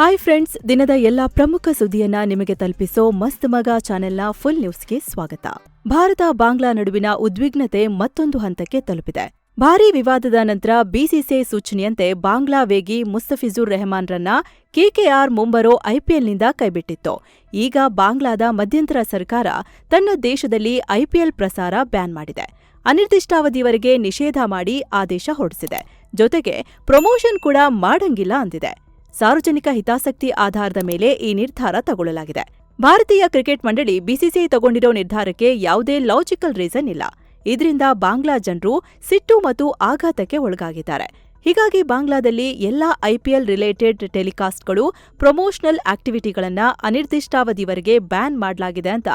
Hi friends, ದಿನದ ಎಲ್ಲಾ ಪ್ರಮುಖ ಸುದ್ದಿಯನ್ನ ನಿಮಗೆ ತಲುಪಿಸೋ ಮಸ್ತ್ ಮಗ ಚಾನೆಲ್ನ ಫುಲ್ ನ್ಯೂಸ್ಗೆ ಸ್ವಾಗತ. ಭಾರತ ಬಾಂಗ್ಲಾ ನಡುವಿನ ಉದ್ವಿಗ್ನತೆ ಮತ್ತೊಂದು ಹಂತಕ್ಕೆ ತಲುಪಿದೆ. ಭಾರೀ ವಿವಾದದ ನಂತರ ಬಿಸಿಸಿಐ ಸೂಚನೆಯಂತೆ ಬಾಂಗ್ಲಾ ವೇಗಿ ಮುಸ್ತಫಿಜುರ್ ರೆಹಮಾನ್ರನ್ನ ಕೆಕೆಆರ್ ಮುಂಬರೋ ಐಪಿಎಲ್ನಿಂದ ಕೈಬಿಟ್ಟಿತ್ತು. ಈಗ ಬಾಂಗ್ಲಾದ ಮಧ್ಯಂತರ ಸರ್ಕಾರ ತನ್ನ ದೇಶದಲ್ಲಿ ಐಪಿಎಲ್ ಪ್ರಸಾರ ಬ್ಯಾನ್ ಮಾಡಿದೆ. ಅನಿರ್ದಿಷ್ಟಾವಧಿಯವರೆಗೆ ನಿಷೇಧ ಮಾಡಿ ಆದೇಶ ಹೊರಡಿಸಿದೆ. ಜೊತೆಗೆ ಪ್ರಮೋಷನ್ ಕೂಡ ಮಾಡಂಗಿಲ್ಲ ಅಂದಿದೆ. ಸಾರ್ವಜನಿಕ ಹಿತಾಸಕ್ತಿ ಆಧಾರದ ಮೇಲೆ ಈ ನಿರ್ಧಾರ ತಗೊಳ್ಳಲಾಗಿದೆ. ಭಾರತೀಯ ಕ್ರಿಕೆಟ್ ಮಂಡಳಿ ಬಿಸಿಸಿಐ ತಗೊಂಡಿರೋ ನಿರ್ಧಾರಕ್ಕೆ ಯಾವುದೇ ಲಾಜಿಕಲ್ ರೀಸನ್ ಇಲ್ಲ. ಇದರಿಂದ ಬಾಂಗ್ಲಾ ಜನರು ಸಿಟ್ಟು ಮತ್ತು ಆಘಾತಕ್ಕೆ ಒಳಗಾಗಿದ್ದಾರೆ. ಹೀಗಾಗಿ ಬಾಂಗ್ಲಾದಲ್ಲಿ ಎಲ್ಲಾ ಐಪಿಎಲ್ ರಿಲೇಟೆಡ್ ಟೆಲಿಕಾಸ್ಟ್ಗಳು, ಪ್ರಮೋಷನಲ್ ಆಕ್ಟಿವಿಟಿಗಳನ್ನ ಅನಿರ್ದಿಷ್ಟಾವಧಿವರೆಗೆ ಬ್ಯಾನ್ ಮಾಡಲಾಗಿದೆ ಅಂತ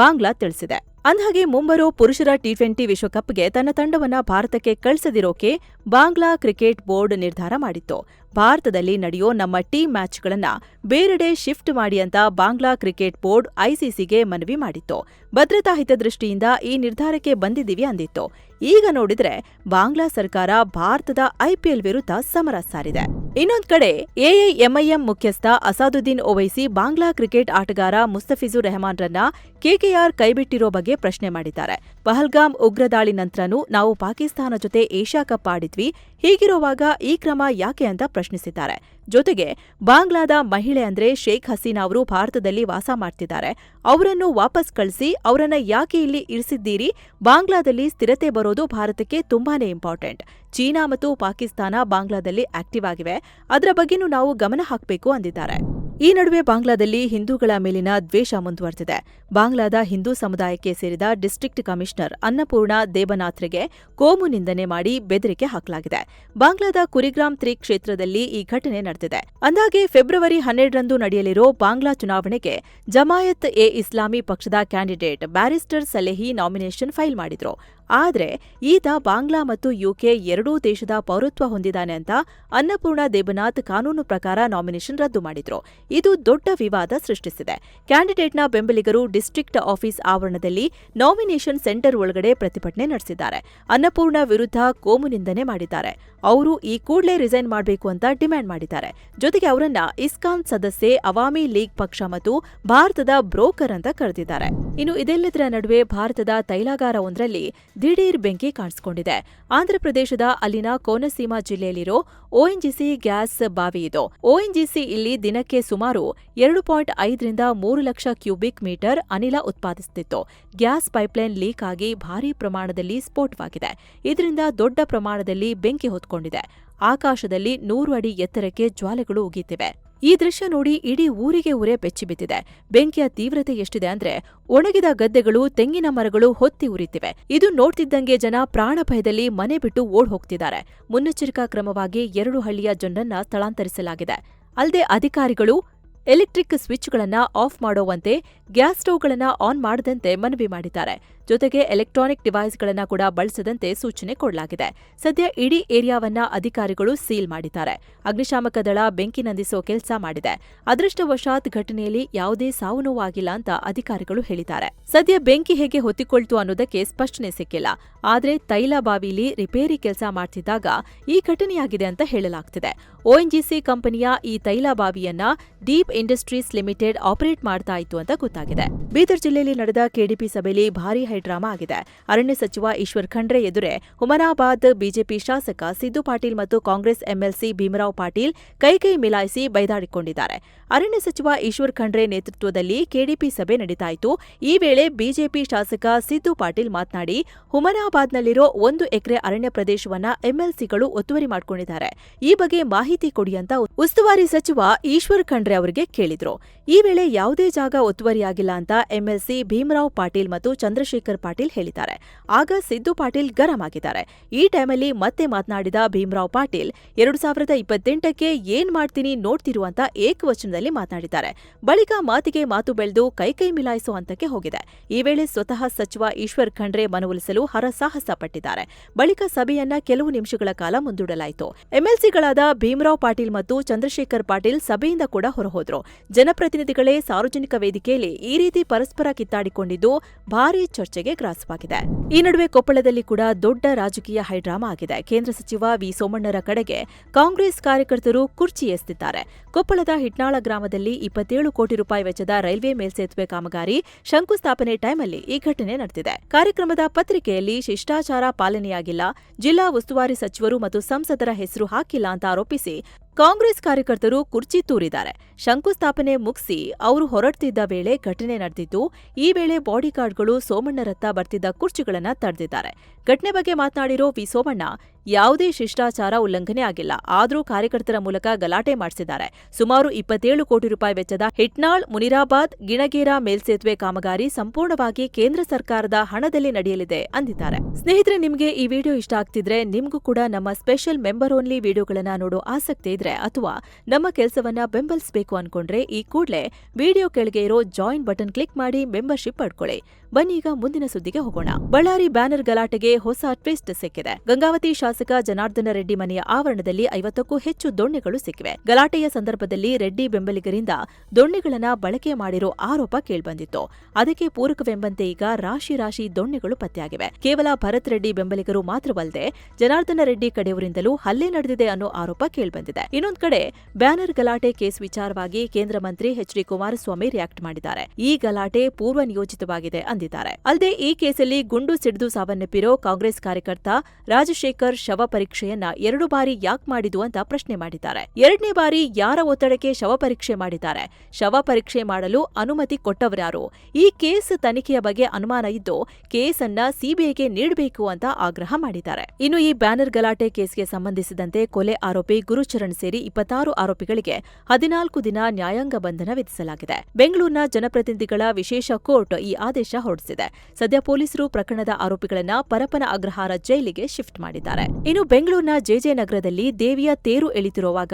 ಬಾಂಗ್ಲಾ ತಿಳಿಸಿದೆ. ಅಂದ್ಹಾಗೆ ಮುಂಬರೋ ಪುರುಷರ ಟಿ20 ವಿಶ್ವಕಪ್ಗೆ ತನ್ನ ತಂಡವನ್ನ ಭಾರತಕ್ಕೆ ಕಳಿಸದಿರೋಕೆ ಬಾಂಗ್ಲಾ ಕ್ರಿಕೆಟ್ ಬೋರ್ಡ್ ನಿರ್ಧಾರ ಮಾಡಿತ್ತು. ಭಾರತದಲ್ಲಿ ನಡೆಯೋ ನಮ್ಮ ಟೀಮ್ ಮ್ಯಾಚ್ಗಳನ್ನ ಬೇರೆಡೆ ಶಿಫ್ಟ್ ಮಾಡಿ ಅಂತ ಬಾಂಗ್ಲಾ ಕ್ರಿಕೆಟ್ ಬೋರ್ಡ್ ಐಸಿಸಿಗೆ ಮನವಿ ಮಾಡಿತ್ತು. ಭದ್ರತಾ ಹಿತದೃಷ್ಟಿಯಿಂದ ಈ ನಿರ್ಧಾರಕ್ಕೆ ಬಂದಿದ್ದೀವಿ ಅಂದಿತ್ತು. ಈಗ ನೋಡಿದ್ರೆ ಬಾಂಗ್ಲಾ ಸರ್ಕಾರ ಭಾರತದ ಐಪಿಎಲ್ ವಿರುದ್ಧ ಸಮರ ಸಾರಿದೆ. ಇನ್ನೊಂದ್ ಕಡೆ ಎಐಎಂಐಎಂ ಮುಖ್ಯಸ್ಥ ಅಸಾದುದ್ದೀನ್ ಓವೈಸಿ ಬಾಂಗ್ಲಾ ಕ್ರಿಕೆಟ್ ಆಟಗಾರ ಮುಸ್ತಫಿಜುರ್ ರೆಹಮಾನ್ರನ್ನ ಕೆಕೆಆರ್ ಕೈಬಿಟ್ಟಿರೋ ಬಗ್ಗೆ ಪ್ರಶ್ನೆ ಮಾಡಿದ್ದಾರೆ. ಪಹಲ್ಗಾಮ್ ಉಗ್ರ ದಾಳಿ ನಂತರನೂ ನಾವು ಪಾಕಿಸ್ತಾನ ಜೊತೆ ಏಷ್ಯಾ ಕಪ್ ಆಡಿದ್ವಿ, ಹೀಗಿರುವಾಗ ಈ ಕ್ರಮ ಯಾಕೆ ಅಂತ ಪ್ರಶ್ನಿಸಿದ್ದಾರೆ. ಜೊತೆಗೆ ಬಾಂಗ್ಲಾದ ಮಹಿಳೆ ಅಂದ್ರೆ ಶೇಖ್ ಹಸೀನಾ ಅವರು ಭಾರತದಲ್ಲಿ ವಾಸ ಮಾಡ್ತಿದ್ದಾರೆ, ಅವರನ್ನು ವಾಪಸ್ ಕಳಿಸಿ, ಅವರನ್ನ ಯಾಕೆ ಇಲ್ಲಿ ಇರಿಸಿದ್ದೀರಿ? ಬಾಂಗ್ಲಾದಲ್ಲಿ ಸ್ಥಿರತೆ ಬರೋದು ಭಾರತಕ್ಕೆ ತುಂಬಾನೇ ಇಂಪಾರ್ಟೆಂಟ್. ಚೀನಾ ಮತ್ತು ಪಾಕಿಸ್ತಾನ ಬಾಂಗ್ಲಾದಲ್ಲಿ ಆಕ್ಟಿವ್ ಆಗಿವೆ, ಅದರ ಬಗ್ಗೆನೂ ನಾವು ಗಮನ ಹಾಕಬೇಕು ಅಂದಿದ್ದಾರೆ. ಈ ನಡುವೆ ಬಾಂಗ್ಲಾದಲ್ಲಿ ಹಿಂದೂಗಳ ಮೇಲಿನ ದ್ವೇಷ ಮುಂದುವರೆದಿದೆ. ಬಾಂಗ್ಲಾದ ಹಿಂದೂ ಸಮುದಾಯಕ್ಕೆ ಸೇರಿದ ಡಿಸ್ಟ್ರಿಕ್ಟ್ ಕಮಿಷನರ್ ಅನ್ನಪೂರ್ಣ ದೇಬನಾಥ್ರಿಗೆ ಕೋಮು ನಿಂದನೆ ಮಾಡಿ ಬೆದರಿಕೆ ಹಾಕಲಾಗಿದೆ. ಬಾಂಗ್ಲಾದ ಕುರಿಗ್ರಾಮ್ 3 ಕ್ಷೇತ್ರದಲ್ಲಿ ಈ ಘಟನೆ ನಡೆದಿದೆ. ಅಂದಾಗೆ ಫೆಬ್ರವರಿ 12ರಂದು ನಡೆಯಲಿರೋ ಬಾಂಗ್ಲಾ ಚುನಾವಣೆಗೆ ಜಮಾಯತ್ ಎ ಇಸ್ಲಾಮಿ ಪಕ್ಷದ ಕ್ಯಾಂಡಿಡೇಟ್ ಬ್ಯಾರಿಸ್ಟರ್ ಸಲೇಹಿ ನಾಮಿನೇಷನ್ ಫೈಲ್ ಮಾಡಿದ್ರು. ಆದ್ರೆ ಈತ ಬಾಂಗ್ಲಾ ಮತ್ತು ಯುಕೆ ಎರಡೂ ದೇಶದ ಪೌರತ್ವ ಹೊಂದಿದ್ದಾನೆ ಅಂತ ಅನ್ನಪೂರ್ಣ ದೇಬನಾಥ್ ಕಾನೂನು ಪ್ರಕಾರ ನಾಮಿನೇಷನ್ ರದ್ದು ಮಾಡಿದ್ರು. ಇದು ದೊಡ್ಡ ವಿವಾದ ಸೃಷ್ಟಿಸಿದೆ. ಕ್ಯಾಂಡಿಡೇಟ್ನ ಬೆಂಬಲಿಗರು ಡಿಸ್ಟ್ರಿಕ್ಟ್ ಆಫೀಸ್ ಆವರಣದಲ್ಲಿ ನಾಮಿನೇಷನ್ ಸೆಂಟರ್ ಒಳಗಡೆ ಪ್ರತಿಭಟನೆ ನಡೆಸಿದ್ದಾರೆ. ಅನ್ನಪೂರ್ಣ ವಿರುದ್ಧ ಕೋಮು ನಿಂದನೆ ಮಾಡಿದ್ದಾರೆ. ಅವರು ಈ ಕೂಡಲೇ ರಿಸೈನ್ ಮಾಡಬೇಕು ಅಂತ ಡಿಮ್ಯಾಂಡ್ ಮಾಡಿದ್ದಾರೆ. ಜೊತೆಗೆ ಅವರನ್ನ ಇಸ್ಕಾನ್ ಸದಸ್ಯೆ, ಅವಾಮಿ ಲೀಗ್ ಪಕ್ಷ ಮತ್ತು ಭಾರತದ ಬ್ರೋಕರ್ ಅಂತ ಕರೆದಿದ್ದಾರೆ. ಇನ್ನು ಇದೆಲ್ಲದರ ನಡುವೆ ಭಾರತದ ತೈಲಾಗಾರ ಒಂದರಲ್ಲಿ ದಿಢೀರ್ ಬೆಂಕಿ ಕಾಣಿಸಿಕೊಂಡಿದೆ. ಆಂಧ್ರಪ್ರದೇಶದ ಅಲ್ಲಿನ ಕೋನಸೀಮಾ ಜಿಲ್ಲೆಯಲ್ಲಿರೋ ಒಎನ್ಜಿಸಿ ಗ್ಯಾಸ್ ಬಾವಿ ಇದು. ಒಎನ್ಜಿಸಿ ಇಲ್ಲಿ ದಿನಕ್ಕೆ ಸುಮಾರು 2.5ರಿಂದ 3 ಲಕ್ಷ ಕ್ಯೂಬಿಕ್ ಮೀಟರ್ ಅನಿಲ ಉತ್ಪಾದಿಸುತ್ತಿತ್ತು. ಗ್ಯಾಸ್ ಪೈಪ್ಲೈನ್ ಲೀಕ್ ಆಗಿ ಭಾರೀ ಪ್ರಮಾಣದಲ್ಲಿ ಸ್ಫೋಟವಾಗಿದೆ. ಇದರಿಂದ ದೊಡ್ಡ ಪ್ರಮಾಣದಲ್ಲಿ ಬೆಂಕಿ ಹೊತ್ಕೊಂಡಿದೆ. ಆಕಾಶದಲ್ಲಿ 100 ಅಡಿ ಎತ್ತರಕ್ಕೆ ಜ್ವಾಲೆಗಳು ಉಗಿತಿವೆ. ಈ ದೃಶ್ಯ ನೋಡಿ ಇಡೀ ಊರಿಗೆ ಊರೇ ಬೆಚ್ಚಿಬಿದ್ದಿದೆ. ಬೆಂಕಿಯ ತೀವ್ರತೆ ಎಷ್ಟಿದೆ ಅಂದ್ರೆ ಒಣಗಿದ ಗದ್ದೆಗಳು, ತೆಂಗಿನ ಮರಗಳು ಹೊತ್ತಿ ಉರಿತಿವೆ. ಇದು ನೋಡ್ತಿದ್ದಂಗೆ ಜನ ಪ್ರಾಣ ಭಯದಲ್ಲಿ ಮನೆ ಬಿಟ್ಟು ಓಡ್ ಹೋಗ್ತಿದ್ದಾರೆ. ಮುನ್ನೆಚ್ಚರಿಕಾ ಕ್ರಮವಾಗಿ 2 ಹಳ್ಳಿಯ ಜನರನ್ನ ಸ್ಥಳಾಂತರಿಸಲಾಗಿದೆ. ಅಲ್ಲದೆ ಅಧಿಕಾರಿಗಳು ಎಲೆಕ್ಟ್ರಿಕ್ ಸ್ವಿಚ್ಗಳನ್ನ ಆಫ್ ಮಾಡೋವಂತೆ, ಗ್ಯಾಸ್ ಸ್ಟವ್ಗಳನ್ನ ಆನ್ ಮಾಡದಂತೆ ಮನವಿ ಮಾಡಿದ್ದಾರೆ. ಜೊತೆಗೆ ಎಲೆಕ್ಟ್ರಾನಿಕ್ ಡಿವೈಸ್ಗಳನ್ನ ಕೂಡ ಬಳಸದಂತೆ ಸೂಚನೆ ಕೊಡಲಾಗಿದೆ. ಸದ್ಯ ಇಡೀ ಏರಿಯಾವನ್ನ ಅಧಿಕಾರಿಗಳು ಸೀಲ್ ಮಾಡಿದ್ದಾರೆ. ಅಗ್ನಿಶಾಮಕ ದಳ ಬೆಂಕಿ ನಂದಿಸೋ ಕೆಲಸ ಮಾಡಿದೆ. ಅದೃಷ್ಟವಶಾತ್ ಘಟನೆಯಲ್ಲಿ ಯಾವುದೇ ಸಾವು ನೋವಾಗಿಲ್ಲ ಅಂತ ಅಧಿಕಾರಿಗಳು ಹೇಳಿದ್ದಾರೆ. ಸದ್ಯ ಬೆಂಕಿ ಹೇಗೆ ಹೊತ್ತಿಕೊಳ್ತು ಅನ್ನೋದಕ್ಕೆ ಸ್ಪಷ್ಟನೆ ಸಿಕ್ಕಿಲ್ಲ. ಆದ್ರೆ ತೈಲ ಬಾವಿಲಿ ರಿಪೇರಿ ಕೆಲಸ ಮಾಡ್ತಿದ್ದಾಗ ಈ ಘಟನೆಯಾಗಿದೆ ಅಂತ ಹೇಳಲಾಗ್ತಿದೆ. ಒಎನ್ಜಿಸಿ ಕಂಪನಿಯ ಈ ತೈಲ ಬಾವಿಯನ್ನ ಡೀಪ್ ಇಂಡಸ್ಟ್ರೀಸ್ ಲಿಮಿಟೆಡ್ ಆಪರೇಟ್ ಮಾಡ್ತಾ ಇತ್ತು ಅಂತ ಗೊತ್ತಾಗಿದೆ. ಬೀದರ್ ಜಿಲ್ಲೆಯಲ್ಲಿ ನಡೆದ ಕೆಡಿಪಿ ಸಭೆಯಲ್ಲಿ ಭಾರೀ ಹೈಡ್ರಾಮಾ ಆಗಿದೆ. ಅರಣ್ಯ ಸಚಿವ ಈಶ್ವರ್ ಖಂಡ್ರೆ ಎದುರೇ ಹುಮನಾಬಾದ್ ಬಿಜೆಪಿ ಶಾಸಕ ಸಿದ್ದು ಪಾಟೀಲ್ ಮತ್ತು ಕಾಂಗ್ರೆಸ್ ಎಂಎಲ್ಸಿ ಭೀಮರಾವ್ ಪಾಟೀಲ್ ಕೈಕೈ ಮಿಲಾಯಿಸಿ ಬೈದಾಡಿಕೊಂಡಿದ್ದಾರೆ. ಅರಣ್ಯ ಸಚಿವ ಈಶ್ವರ್ ಖಂಡ್ರೆ ನೇತೃತ್ವದಲ್ಲಿ ಕೆಡಿಪಿ ಸಭೆ ನಡೀತಾಯಿತು. ಈ ವೇಳೆ ಬಿಜೆಪಿ ಶಾಸಕ ಸಿದ್ದು ಪಾಟೀಲ್ ಮಾತನಾಡಿ, ಹುಮನಾಬಾದ್ನಲ್ಲಿರೋ 1 ಎಕರೆ ಅರಣ್ಯ ಪ್ರದೇಶವನ್ನ ಎಂಎಲ್ಸಿಗಳು ಒತ್ತುವರಿ ಮಾಡಿಕೊಂಡಿದ್ದಾರೆ, ಈ ಬಗ್ಗೆ ಮಾಹಿತಿ ಕೊಡಿ ಅಂತ ಉಸ್ತುವಾರಿ ಸಚಿವ ಈಶ್ವರ್ ಖಂಡ್ರೆ ಅವರಿಗೆ ಕೇಳಿದ್ರು. ಈ ವೇಳೆ ಯಾವುದೇ ಜಾಗ ಒತ್ತುವರಿಯಾಗಿಲ್ಲ ಅಂತ ಎಂಎಲ್ಸಿ ಭೀಮರಾವ್ ಪಾಟೀಲ್ ಮತ್ತು ಚಂದ್ರಶೇಖರ್ ಪಾಟೀಲ್ ಹೇಳಿದ್ದಾರೆ. ಆಗ ಸಿದ್ದು ಪಾಟೀಲ್ ಗರಂ ಆಗಿದ್ದಾರೆ. ಈ ಟೈಮಲ್ಲಿ ಮತ್ತೆ ಮಾತನಾಡಿದ ಭೀಮರಾವ್ ಪಾಟೀಲ್ 2028ಕ್ಕೆ ಏನ್ ಮಾಡ್ತೀನಿ ನೋಡ್ತಿರುವಂತ ಏಕವಚನದಲ್ಲಿ ಮಾತನಾಡಿದ್ದಾರೆ. ಬಳಿಕ ಮಾತಿಗೆ ಮಾತು ಬೆಳೆದು ಕೈಕೈ ಮಿಲಾಯಿಸೋ ಹಂತಕ್ಕೆ ಹೋಗಿದೆ. ಈ ವೇಳೆ ಸ್ವತಃ ಸಚಿವ ಈಶ್ವರ್ ಖಂಡ್ರೆ ಮನವೊಲಿಸಲು ಹರಸಾಹಸ ಪಟ್ಟಿದ್ದಾರೆ. ಬಳಿಕ ಸಭೆಯನ್ನ ಕೆಲವು ನಿಮಿಷಗಳ ಕಾಲ ಮುಂದೂಡಲಾಯಿತು. ಎಂಎಲ್ಸಿಗಳಾದ ಭೀಮರಾವ್ ಪಾಟೀಲ್ ಮತ್ತು ಚಂದ್ರಶೇಖರ್ ಪಾಟೀಲ್ ಸಭೆಯಿಂದ ಕೂಡ ಹೊರಹೋದ್ರು. ಜನಪ್ರತಿನಿಧಿಗಳೇ ಸಾರ್ವಜನಿಕ ವೇದಿಕೆಯಲ್ಲಿ ಈ ರೀತಿ ಪರಸ್ಪರ ಕಿತ್ತಾಡಿಕೊಂಡಿದ್ದು ಭಾರೀ ಚರ್ಚೆ ಚರ್ಚೆಗೆ ಗ್ರಾಸವಾಗಿದೆ. ಈ ನಡುವೆ ಕೊಪ್ಪಳದಲ್ಲಿ ಕೂಡ ದೊಡ್ಡ ರಾಜಕೀಯ ಹೈಡ್ರಾಮಾ ಆಗಿದೆ. ಕೇಂದ್ರ ಸಚಿವ ವಿ ಸೋಮಣ್ಣರ ಕಡೆಗೆ ಕಾಂಗ್ರೆಸ್ ಕಾರ್ಯಕರ್ತರು ಕುರ್ಚಿ ಎಸೆದಿದ್ದಾರೆ. ಕೊಪ್ಪಳದ ಹಿಟ್ನಾಳ ಗ್ರಾಮದಲ್ಲಿ 27 ಕೋಟಿ ರೂಪಾಯಿ ವೆಚ್ಚದ ರೈಲ್ವೆ ಮೇಲ್ಸೇತುವೆ ಕಾಮಗಾರಿ ಶಂಕುಸ್ಥಾಪನೆ ಟೈಮಲ್ಲಿ ಈ ಘಟನೆ ನಡೆದಿದೆ. ಕಾರ್ಯಕ್ರಮದ ಪತ್ರಿಕೆಯಲ್ಲಿ ಶಿಷ್ಟಾಚಾರ ಪಾಲನೆಯಾಗಿಲ್ಲ, ಜಿಲ್ಲಾ ಉಸ್ತುವಾರಿ ಸಚಿವರು ಮತ್ತು ಸಂಸದರ ಹೆಸರು ಹಾಕಿಲ್ಲ ಅಂತ ಆರೋಪಿಸಿ ಕಾಂಗ್ರೆಸ್ ಕಾರ್ಯಕರ್ತರು ಕುರ್ಚಿ ತೂರಿದ್ದಾರೆ. ಶಂಕುಸ್ಥಾಪನೆ ಮುಗಿಸಿ ಅವರು ಹೊರಡ್ತಿದ್ದ ವೇಳೆ ಘಟನೆ ನಡೆದಿದ್ದು, ಈ ವೇಳೆ ಬಾಡಿಗಾರ್ಡ್ಗಳು ಸೋಮಣ್ಣರತ್ತ ಬರ್ತಿದ್ದ ಕುರ್ಚಿಗಳನ್ನ ತಡೆದಿದ್ದಾರೆ. ಘಟನೆ ಬಗ್ಗೆ ಮಾತನಾಡಿರೋ ವಿ ಸೋಮಣ್ಣ, ಯಾವುದೇ ಶಿಷ್ಟಾಚಾರ ಉಲ್ಲಂಘನೆ ಆಗಿಲ್ಲ, ಆದರೂ ಕಾರ್ಯಕರ್ತರ ಮೂಲಕ ಗಲಾಟೆ ಮಾಡಿಸಿದ್ದಾರೆ. ಸುಮಾರು 27 ಕೋಟಿ ರೂಪಾಯಿ ವೆಚ್ಚದ ಹಿಟ್ನಾಳ್ ಮುನಿರಾಬಾದ್ ಗಿಣಗೇರ ಮೇಲ್ಸೇತುವೆ ಕಾಮಗಾರಿ ಸಂಪೂರ್ಣವಾಗಿ ಕೇಂದ್ರ ಸರ್ಕಾರದ ಹಣದಲ್ಲಿ ನಡೆಯಲಿದೆ ಅಂದಿದ್ದಾರೆ. ಸ್ನೇಹಿತರೆ, ನಿಮಗೆ ಈ ವಿಡಿಯೋ ಇಷ್ಟ ಆಗ್ತಿದ್ರೆ ನಿಮ್ಗೂ ಕೂಡ ನಮ್ಮ ಸ್ಪೆಷಲ್ ಮೆಂಬರ್ ಓನ್ಲಿ ವಿಡಿಯೋಗಳನ್ನ ನೋಡೋ ಆಸಕ್ತಿ ಇದ್ರೆ ಅಥವಾ ನಮ್ಮ ಕೆಲಸವನ್ನ ಬೆಂಬಲಿಸಬೇಕು ಅನ್ಕೊಂಡ್ರೆ ಈ ಕೂಡಲೇ ವಿಡಿಯೋ ಕೆಳಗೆ ಇರೋ ಜಾಯಿನ್ ಬಟನ್ ಕ್ಲಿಕ್ ಮಾಡಿ ಮೆಂಬರ್ಶಿಪ್ ಪಡ್ಕೊಳ್ಳಿ. ಬನ್ನಿ ಈಗ ಮುಂದಿನ ಸುದ್ದಿಗೆ ಹೋಗೋಣ. ಬಳ್ಳಾರಿ ಬ್ಯಾನರ್ ಗಲಾಟೆಗೆ ಹೊಸ ಟ್ವಿಸ್ಟ್ ಸಿಕ್ಕಿದೆ. ಗಂಗಾವತಿ ಶಾಸಕ ಜನಾರ್ದನ ರೆಡ್ಡಿ ಮನೆಯ ಆವರಣದಲ್ಲಿ 50ಕ್ಕೂ ಹೆಚ್ಚು ದೊಣ್ಣೆಗಳು ಸಿಕ್ಕಿವೆ. ಗಲಾಟೆಯ ಸಂದರ್ಭದಲ್ಲಿ ರೆಡ್ಡಿ ಬೆಂಬಲಿಗರಿಂದ ದೊಣ್ಣೆಗಳನ್ನ ಬಳಕೆ ಮಾಡಿರೋ ಆರೋಪ ಕೇಳ್ಬಂದಿತ್ತು. ಅದಕ್ಕೆ ಪೂರಕವೆಂಬಂತೆ ಈಗ ರಾಶಿ ರಾಶಿ ದೊಣ್ಣೆಗಳು ಪತ್ತೆಯಾಗಿವೆ. ಕೇವಲ ಭರತ್ ರೆಡ್ಡಿ ಬೆಂಬಲಿಗರು ಮಾತ್ರವಲ್ಲದೆ ಜನಾರ್ದನ ರೆಡ್ಡಿ ಕಡೆಯವರಿಂದಲೂ ಹಲ್ಲೆ ನಡೆದಿದೆ ಅನ್ನೋ ಆರೋಪ ಕೇಳ್ಬಂದಿದೆ. ಇನ್ನೊಂದು ಕಡೆ ಬ್ಯಾನರ್ ಗಲಾಟೆ ಕೇಸ್ ವಿಚಾರವಾಗಿ ಕೇಂದ್ರ ಮಂತ್ರಿ ಎಚ್ ಡಿ ಕುಮಾರಸ್ವಾಮಿ ರಿಯಾಕ್ಟ್ ಮಾಡಿದ್ದಾರೆ. ಈ ಗಲಾಟೆ ಪೂರ್ವ ನಿಯೋಜಿತವಾಗಿದೆ ಅಂದಿದ್ದಾರೆ. ಅಲ್ಲದೆ ಈ ಕೇಸಲ್ಲಿ ಗುಂಡು ಸಿಡಿದು ಸಾವನ್ನಪ್ಪಿರೋ ಕಾಂಗ್ರೆಸ್ ಕಾರ್ಯಕರ್ತ ರಾಜಶೇಖರ್ ಶವ ಪರೀಕ್ಷೆಯನ್ನ 2 ಬಾರಿ ಯಾಕೆ ಮಾಡಿದ್ದು ಅಂತ ಪ್ರಶ್ನೆ ಮಾಡಿದ್ದಾರೆ. 2ನೇ ಬಾರಿ ಯಾರ ಒತ್ತಡಕ್ಕೆ ಶವ ಪರೀಕ್ಷೆ ಮಾಡಿದ್ದಾರೆ? ಶವ ಪರೀಕ್ಷೆ ಮಾಡಲು ಅನುಮತಿ ಕೊಟ್ಟವರ್ಯಾರು? ಈ ಕೇಸ್ ತನಿಖೆಯ ಬಗ್ಗೆ ಅನುಮಾನ ಇದ್ದು ಕೇಸನ್ನ ಸಿಬಿಐಗೆ ನೀಡಬೇಕು ಅಂತ ಆಗ್ರಹ ಮಾಡಿದ್ದಾರೆ. ಇನ್ನು ಈ ಬ್ಯಾನರ್ ಗಲಾಟೆ ಕೇಸ್ಗೆ ಸಂಬಂಧಿಸಿದಂತೆ ಕೊಲೆ ಆರೋಪಿ ಗುರುಚರಣ್ ಸೇರಿ 26 ಆರೋಪಿಗಳಿಗೆ 14 ದಿನ ನ್ಯಾಯಾಂಗ ಬಂಧನ ವಿಧಿಸಲಾಗಿದೆ. ಬೆಂಗಳೂರಿನ ಜನಪ್ರತಿನಿಧಿಗಳ ವಿಶೇಷ ಕೋರ್ಟ್ ಈ ಆದೇಶ ಹೊರಡಿಸಿದೆ. ಸದ್ಯ ಪೊಲೀಸರು ಪ್ರಕರಣದ ಆರೋಪಿಗಳನ್ನ ಪರಪನ ಅಗ್ರಹಾರ ಜೈಲಿಗೆ ಶಿಫ್ಟ್ ಮಾಡಿದ್ದಾರೆ. ಇನ್ನು ಬೆಂಗಳೂರಿನ ಜೆಜೆ ನಗರದಲ್ಲಿ ದೇವಿಯ ತೇರು ಎಳಿತಿರುವಾಗ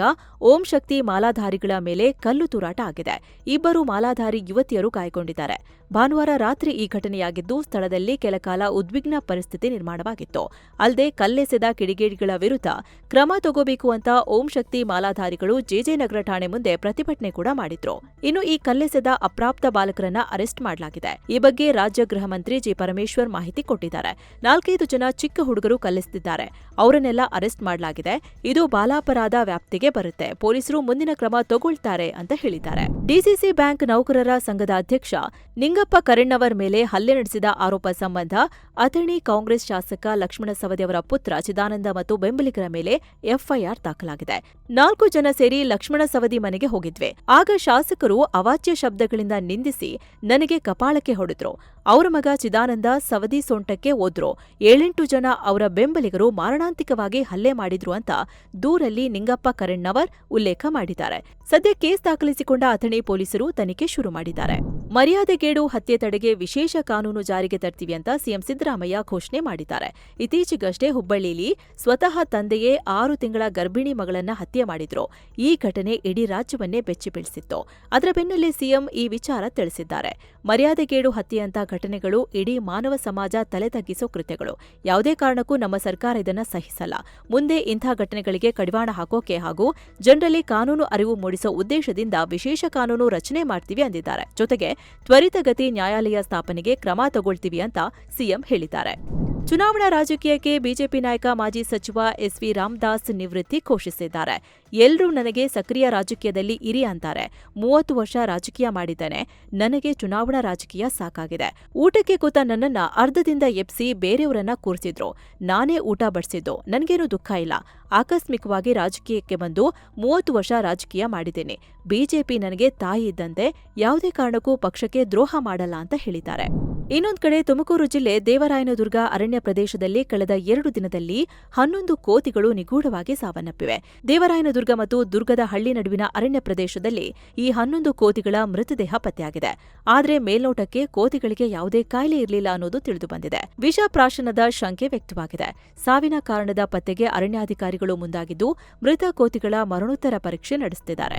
ಓಂ ಶಕ್ತಿ ಮಾಲಾಧಾರಿಗಳ ಮೇಲೆ ಕಲ್ಲು ತೂರಾಟ ಆಗಿದೆ. 2 ಮಾಲಾಧಾರಿ ಯುವತಿಯರು ಗಾಯಗೊಂಡಿದ್ದಾರೆ. ಭಾನುವಾರ ರಾತ್ರಿ ಈ ಘಟನೆಯಾಗಿದ್ದು ಸ್ಥಳದಲ್ಲಿ ಕೆಲಕಾಲ ಉದ್ವಿಗ್ನ ಪರಿಸ್ಥಿತಿ ನಿರ್ಮಾಣವಾಗಿತ್ತು. ಅಲ್ಲದೆ ಕಲ್ಲೆಸೆದ ಕಿಡಿಗೇಡಿಗಳ ವಿರುದ್ಧ ಕ್ರಮ ತಗೋಬೇಕು ಅಂತ ಓಂ ಶಕ್ತಿ ಮಾಲಾಧಾರಿಗಳು ಜೆಜೆ ನಗರ ಠಾಣೆ ಮುಂದೆ ಪ್ರತಿಭಟನೆ ಕೂಡ ಮಾಡಿದ್ರು. ಇನ್ನು ಈ ಕಲ್ಲೆಸೆದ ಅಪ್ರಾಪ್ತ ಬಾಲಕರನ್ನ ಅರೆಸ್ಟ್ ಮಾಡಲಾಗಿದೆ. ಈ ಬಗ್ಗೆ ರಾಜ್ಯ ಗೃಹ ಮಂತ್ರಿ ಜಿ ಪರಮೇಶ್ವರ್ ಮಾಹಿತಿ ಕೊಟ್ಟಿದ್ದಾರೆ. 4-5 ಜನ ಚಿಕ್ಕ ಹುಡುಗರು ಕಲ್ಲೆಸೆದಿದ್ದಾರೆ. ಅವರನ್ನೆಲ್ಲ ಅರೆಸ್ಟ್ ಮಾಡಲಾಗಿದೆ. ಇದು ಬಾಲಾಪರಾಧ ವ್ಯಾಪ್ತಿಗೆ ಬರುತ್ತೆ. ಪೊಲೀಸರು ಮುಂದಿನ ಕ್ರಮ ತಗೊಳ್ತಾರೆ ಅಂತ ಹೇಳಿದ್ದಾರೆ. ಡಿಸಿಸಿ ಬ್ಯಾಂಕ್ ನೌಕರರ ಸಂಘದ ಅಧ್ಯಕ್ಷ ನಿಂಗಪ್ಪ ಕರೆಣ್ಣವರ್ ಮೇಲೆ ಹಲ್ಲೆ ನಡೆಸಿದ ಆರೋಪ ಸಂಬಂಧ ಅಥಣಿ ಕಾಂಗ್ರೆಸ್ ಶಾಸಕ ಲಕ್ಷ್ಮಣ ಸವದಿ ಅವರ ಪುತ್ರ ಚಿದಾನಂದ ಮತ್ತು ಬೆಂಬಲಿಗರ ಮೇಲೆ ಎಫ್ಐಆರ್ ದಾಖಲಾಗಿದೆ. 4 ಜನ ಸೇರಿ ಲಕ್ಷ್ಮಣ ಸವದಿ ಮನೆಗೆ ಹೋಗಿದ್ವಿ. ಆಗ ಶಾಸಕರು ಅವಾಚ್ಯ ಶಬ್ದಗಳಿಂದ ನಿಂದಿಸಿ ನನಗೆ ಕಪಾಳಕ್ಕೆ ಹೊಡೆದ್ರು. ಅವರ ಮಗ ಚಿದಾನಂದ ಸವದಿ ಸೊಂಟಕ್ಕೆ ಒದ್ರು. 7-8 ಜನ ಅವರ ಬೆಂಬಲಿಗರು ಮಾರಣಾಂತಿಕವಾಗಿ ಹಲ್ಲೆ ಮಾಡಿದ್ರು ಅಂತ ದೂರಲ್ಲಿ ನಿಂಗಪ್ಪ ಕರೆಣ್ಣವರ್ ಉಲ್ಲೇಖ ಮಾಡಿದ್ದಾರೆ. ಸದ್ಯ ಕೇಸ್ ದಾಖಲಿಸಿಕೊಂಡ ಅಥಣಿ ಪೊಲೀಸರು ತನಿಖೆ ಶುರು ಮಾಡಿದ್ದಾರೆ. ಮರ್ಯಾದೆಗೇಡು ಹತ್ಯೆ ತಡೆಗೆ ವಿಶೇಷ ಕಾನೂನು ಜಾರಿಗೆ ತರ್ತೀವಿ ಅಂತ ಸಿಎಂ ಸಿದ್ದರಾಮಯ್ಯ ಘೋಷಣೆ ಮಾಡಿದ್ದಾರೆ. ಇತ್ತೀಚೆಗಷ್ಟೇ ಹುಬ್ಬಳ್ಳಿಯಲ್ಲಿ ಸ್ವತಃ ತಂದೆಯೇ 6 ತಿಂಗಳ ಗರ್ಭಿಣಿ ಮಗಳನ್ನ ಹತ್ಯೆ ಮಾಡಿದ್ರು. ಈ ಘಟನೆ ಇಡೀ ರಾಜ್ಯವನ್ನೇ ಬೆಚ್ಚಿಬೀಳಿಸಿತ್ತು. ಅದರ ಬೆನ್ನಲ್ಲೇ ಸಿಎಂ ಈ ವಿಚಾರ ತಿಳಿಸಿದ್ದಾರೆ. ಮರ್ಯಾದೆಗೇಡು ಹತ್ಯೆಯಂತ ಘಟನೆಗಳು ಇಡೀ ಮಾನವ ಸಮಾಜ ತಲೆ ತಗ್ಗಿಸೋ ಕೃತ್ಯಗಳು. ಯಾವುದೇ ಕಾರಣಕ್ಕೂ ನಮ್ಮ ಸರ್ಕಾರ ಇದನ್ನ ಸಹಿಸಲ್ಲ. ಮುಂದೆ ಇಂಥ ಘಟನೆಗಳಿಗೆ ಕಡಿವಾಣ ಹಾಕೋಕೆ ಹಾಗೂ ಜನರಲ್ಲಿ ಕಾನೂನು ಅರಿವು ಮೂಡಿಸೋ ಉದ್ದೇಶದಿಂದ ವಿಶೇಷ ಕಾನೂನು ರಚನೆ ಮಾಡ್ತೀವಿ ಅಂದಿದ್ದಾರೆ. ಜೊತೆಗೆ ತ್ವರಿತಗತಿ ನ್ಯಾಯಾಲಯ ಸ್ಥಾಪನೆಗೆ ಕ್ರಮ ತಗೊಳ್ತೀವಿ ಅಂತ ಸಿಎಂ ಹೇಳಿದ್ದಾರೆ. ಚುನಾವಣಾ ರಾಜಕೀಯಕ್ಕೆ ಬಿಜೆಪಿ ನಾಯಕ ಮಾಜಿ ಸಚಿವ ಎಸ್ವಿ ರಾಮದಾಸ್ ನಿವೃತ್ತಿ ಘೋಷಿಸಿದ್ದಾರೆ. ಎಲ್ಲರೂ ನನಗೆ ಸಕ್ರಿಯ ರಾಜಕೀಯದಲ್ಲಿ ಇರಿ ಅಂತಾರೆ. 30 ವರ್ಷ ರಾಜಕೀಯ ಮಾಡಿದ್ದೇನೆ. ನನಗೆ ಚುನಾವಣಾ ರಾಜಕೀಯ ಸಾಕಾಗಿದೆ. ಊಟಕ್ಕೆ ಕೂತ ನನ್ನನ್ನ ಅರ್ಧದಿಂದ ಎಬ್ಸಿ ಬೇರೆಯವರನ್ನ ಕೂರಿಸಿದ್ರು. ನಾನೇ ಊಟ ಬಡಿಸಿದ್ದು. ನನಗೇನು ದುಃಖ ಇಲ್ಲ. ಆಕಸ್ಮಿಕವಾಗಿ ರಾಜಕೀಯಕ್ಕೆ ಬಂದು 30 ವರ್ಷ ರಾಜಕೀಯ ಮಾಡಿದ್ದೇನೆ. ಬಿಜೆಪಿ ನನಗೆ ತಾಯಿ ಇದ್ದಂತೆ. ಯಾವುದೇ ಕಾರಣಕ್ಕೂ ಪಕ್ಷಕ್ಕೆ ದ್ರೋಹ ಮಾಡಲ್ಲ ಅಂತ ಹೇಳಿದ್ದಾರೆ. ಇನ್ನೊಂದು ಕಡೆ ತುಮಕೂರು ಜಿಲ್ಲೆ ದೇವರಾಯನದುರ್ಗ ಅರಣ್ಯ ಪ್ರದೇಶದಲ್ಲಿ ಕಳೆದ 2 ದಿನದಲ್ಲಿ 11 ಕೋತಿಗಳು ನಿಗೂಢವಾಗಿ ಸಾವನ್ನಪ್ಪಿವೆ. ದೇವರಾಯನದುರ್ಗ ಮತ್ತು ದುರ್ಗದ ಹಳ್ಳಿ ನಡುವಿನ ಅರಣ್ಯ ಪ್ರದೇಶದಲ್ಲಿ ಈ 11 ಕೋತಿಗಳ ಮೃತದೇಹ ಪತ್ತೆಯಾಗಿದೆ. ಆದರೆ ಮೇಲ್ನೋಟಕ್ಕೆ ಕೋತಿಗಳಿಗೆ ಯಾವುದೇ ಕಾಯಿಲೆ ಇರಲಿಲ್ಲ ಅನ್ನೋದು ತಿಳಿದುಬಂದಿದೆ. ವಿಷ ಪ್ರಾಶನದ ಶಂಕೆ ವ್ಯಕ್ತವಾಗಿದೆ. ಸಾವಿನ ಕಾರಣದ ಪತ್ತೆಗೆ ಅರಣ್ಯಾಧಿಕಾರಿಗಳು ಮುಂದಾಗಿದ್ದು ಮೃತ ಕೋತಿಗಳ ಮರಣೋತ್ತರ ಪರೀಕ್ಷೆ ನಡೆಸುತ್ತಿದ್ದಾರೆ.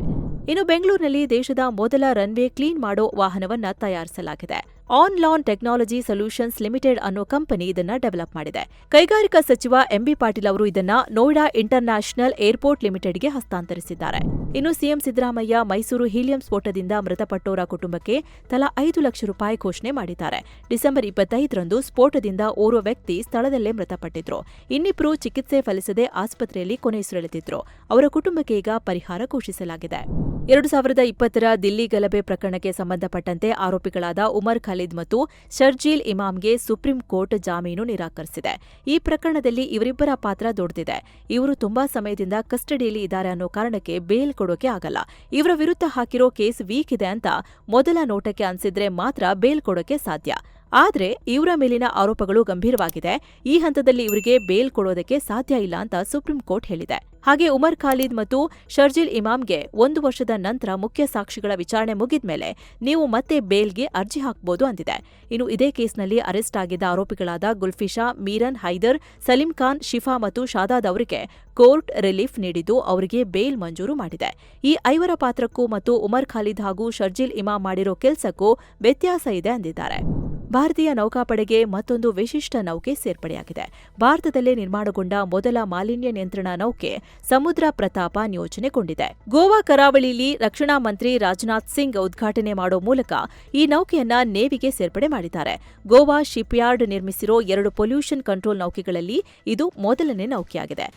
ಇನ್ನು ಬೆಂಗಳೂರಿನಲ್ಲಿ ದೇಶದ ಮೊದಲ ರನ್ವೇ ಕ್ಲೀನ್ ಮಾಡೋ ವಾಹನವನ್ನ ತಯಾರಿಸಲಾಗಿದೆ. Anlon technology solutions limited ಅನ್ನೋ ಕಂಪನಿ ಇದನ್ನ ಡೆವಲಪ್ ಮಾಡಿದೆ. ಕೈಗಾರಿಕಾ ಸಚಿವ ಎಂಬಿ ಪಾಟೀಲ್ ಅವರು ಇದನ್ನ ನೋಯ್ಡಾ ಇಂಟರ್ನ್ಯಾಷನಲ್ ಏರ್ಪೋರ್ಟ್ ಲಿಮಿಟೆಡ್ಗೆ ಹಸ್ತಾಂತರಿಸಿದ್ದಾರೆ. ಇನ್ನು ಸಿಎಂ ಸಿದ್ದರಾಮಯ್ಯ ಮೈಸೂರು ಹೀಲಿಯಂ ಸ್ಫೋಟದಿಂದ ಮೃತಪಟ್ಟವರ ಕುಟುಂಬಕ್ಕೆ ತಲಾ 5 ಲಕ್ಷ ರೂಪಾಯಿ ಘೋಷಣೆ ಮಾಡಿದ್ದಾರೆ. ಡಿಸೆಂಬರ್ 25ರಂದು ಸ್ಫೋಟದಿಂದ ಓರ್ವ ವ್ಯಕ್ತಿ ಸ್ಥಳದಲ್ಲೇ ಮೃತಪಟ್ಟಿದ್ರು. ಇನ್ನಿಬ್ಬರು ಚಿಕಿತ್ಸೆ ಫಲಿಸದೆ ಆಸ್ಪತ್ರೆಯಲ್ಲಿ ಕೊನೆಯುಸಿರೆಳೆದಿದ್ರು. ಅವರ ಕುಟುಂಬಕ್ಕೆ ಈಗ ಪರಿಹಾರ ಘೋಷಿಸಲಾಗಿದೆ. 2020ರ ದಿಲ್ಲಿ ಗಲಭೆ ಪ್ರಕರಣಕ್ಕೆ ಸಂಬಂಧಪಟ್ಟಂತೆ ಆರೋಪಿಗಳಾದ ಉಮರ್ ಖಾಲಿದ್ ಮತ್ತು ಶರ್ಜೀಲ್ ಇಮಾಮ್ಗೆ ಸುಪ್ರೀಂ ಕೋರ್ಟ್ ಜಾಮೀನು ನಿರಾಕರಿಸಿದೆ. ಈ ಪ್ರಕರಣದಲ್ಲಿ ಇವರಿಬ್ಬರ ಪಾತ್ರ ದೊಡ್ಡದಿದೆ. ಇವರು ತುಂಬಾ ಸಮಯದಿಂದ ಕಸ್ಟಡಿಯಲ್ಲಿ ಇದ್ದಾರೆ ಅನ್ನೋ ಕಾರಣಕ್ಕೆ ಬೇಲ್ ಕೊಡೋಕೆ ಆಗಲ್ಲ. ಇವರ ವಿರುದ್ಧ ಹಾಕಿರೋ ಕೇಸ್ ವೀಕ್ ಇದೆ ಅಂತ ಮೊದಲ ನೋಟಕ್ಕೆ ಅನ್ಸಿದ್ರೆ ಮಾತ್ರ ಬೇಲ್ ಕೊಡೋಕೆ ಸಾಧ್ಯ. ಆದ್ರೆ ಇವರ ಮೇಲಿನ ಆರೋಪಗಳು ಗಂಭೀರವಾಗಿದೆ. ಈ ಹಂತದಲ್ಲಿ ಇವರಿಗೆ ಬೇಲ್ ಕೊಡೋದಕ್ಕೆ ಸಾಧ್ಯ ಇಲ್ಲ ಅಂತ ಸುಪ್ರೀಂ ಕೋರ್ಟ್ ಹೇಳಿದೆ. ಹಾಗೆ ಉಮರ್ ಖಾಲಿದ್ ಮತ್ತು ಶರ್ಜಿಲ್ ಇಮಾಮ್ಗೆ 1 ವರ್ಷದ ನಂತರ ಮುಖ್ಯ ಸಾಕ್ಷಿಗಳ ವಿಚಾರಣೆ ಮುಗಿದ್ಮೇಲೆ ನೀವು ಮತ್ತೆ ಬೇಲ್ಗೆ ಅರ್ಜಿ ಹಾಕಬಹುದು ಅಂದಿದೆ. ಇನ್ನು ಇದೇ ಕೇಸ್ನಲ್ಲಿ ಅರೆಸ್ಟ್ ಆಗಿದ್ದ ಆರೋಪಿಗಳಾದ ಗುಲ್ಫಿಶಾ, ಮೀರನ್, ಹೈದರ್, ಸಲೀಂ ಖಾನ್, ಶಿಫಾ ಮತ್ತು ಶಾದಾದ್ ಅವರಿಗೆ ಕೋರ್ಟ್ ರಿಲೀಫ್ ನೀಡಿದ್ದು ಅವರಿಗೆ ಬೇಲ್ ಮಂಜೂರು ಮಾಡಿದೆ. ಈ 5 ಪಾತ್ರಕ್ಕೂ ಮತ್ತು ಉಮರ್ ಖಾಲಿದ್ ಹಾಗೂ ಶರ್ಜಿಲ್ ಇಮಾಮ್ ಮಾಡಿರೋ ಕೆಲಸಕ್ಕೂ ವ್ಯತ್ಯಾಸ ಇದೆ ಅಂದಿದ್ದಾರೆ. ಭಾರತೀಯ ನೌಕಾಪಡೆಗೆ ಮತ್ತೊಂದು ವಿಶಿಷ್ಟ ನೌಕೆ ಸೇರ್ಪಡೆಯಾಗಿದೆ. ಭಾರತದಲ್ಲೇ ನಿರ್ಮಾಣಗೊಂಡ ಮೊದಲ ಮಾಲಿನ್ಯ ನಿಯಂತ್ರಣ ನೌಕೆ ಸಮುದ್ರ ಪ್ರತಾಪ ನಿಯೋಜನೆಗೊಂಡಿದೆ. ಗೋವಾ ಕರಾವಳಿಯಲ್ಲಿ ರಕ್ಷಣಾ ಮಂತ್ರಿ ರಾಜನಾಥ್ ಸಿಂಗ್ ಉದ್ಘಾಟನೆ ಮಾಡೋ ಮೂಲಕ ಈ ನೌಕೆಯನ್ನ ನೇವಿಗೆ ಸೇರ್ಪಡೆ ಮಾಡಿದ್ದಾರೆ. ಗೋವಾ ಶಿಪ್ಯಾರ್ಡ್ ನಿರ್ಮಿಸಿರೋ 2 ಪೊಲ್ಯೂಷನ್ ಕಂಟ್ರೋಲ್ ನೌಕೆಗಳಲ್ಲಿ ಇದು ಮೊದಲನೇ ನೌಕೆಯಾಗಿದೆ.